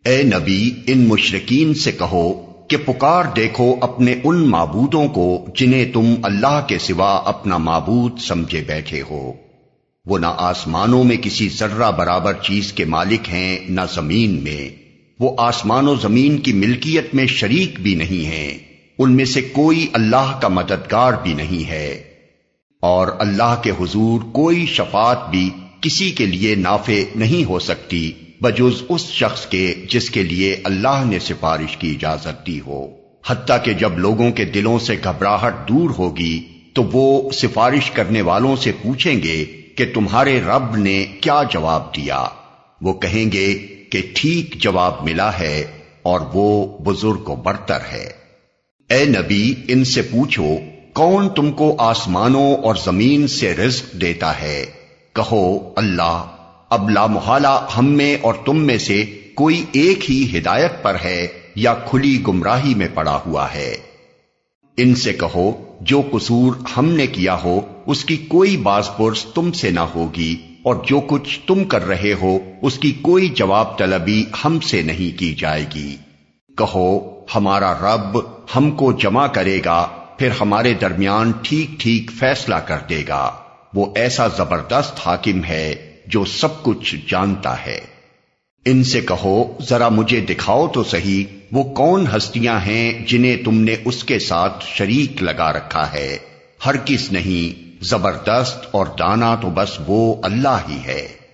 اے نبی ان مشرکین سے کہو کہ پکار دیکھو اپنے ان معبودوں کو جنہیں تم اللہ کے سوا اپنا معبود سمجھے بیٹھے ہو۔ وہ نہ آسمانوں میں کسی ذرہ برابر چیز کے مالک ہیں نہ زمین میں، وہ آسمان و زمین کی ملکیت میں شریک بھی نہیں ہیں، ان میں سے کوئی اللہ کا مددگار بھی نہیں ہے، اور اللہ کے حضور کوئی شفاعت بھی کسی کے لیے نافع نہیں ہو سکتی بجز اس شخص کے جس کے لیے اللہ نے سفارش کی اجازت دی ہو، حتیٰ کہ جب لوگوں کے دلوں سے گھبراہٹ دور ہوگی تو وہ سفارش کرنے والوں سے پوچھیں گے کہ تمہارے رب نے کیا جواب دیا؟ وہ کہیں گے کہ ٹھیک جواب ملا ہے اور وہ بزرگ و برتر ہے۔ اے نبی ان سے پوچھو کون تم کو آسمانوں اور زمین سے رزق دیتا ہے؟ کہو اللہ۔ اب لا محالہ ہم میں اور تم میں سے کوئی ایک ہی ہدایت پر ہے یا کھلی گمراہی میں پڑا ہوا ہے۔ ان سے کہو جو قصور ہم نے کیا ہو اس کی کوئی باز پرس تم سے نہ ہوگی، اور جو کچھ تم کر رہے ہو اس کی کوئی جواب طلبی ہم سے نہیں کی جائے گی۔ کہو ہمارا رب ہم کو جمع کرے گا، پھر ہمارے درمیان ٹھیک ٹھیک فیصلہ کر دے گا، وہ ایسا زبردست حاکم ہے جو سب کچھ جانتا ہے۔ ان سے کہو ذرا مجھے دکھاؤ تو صحیح وہ کون ہستیاں ہیں جنہیں تم نے اس کے ساتھ شریک لگا رکھا ہے۔ ہرگز نہیں، زبردست اور دانا تو بس وہ اللہ ہی ہے۔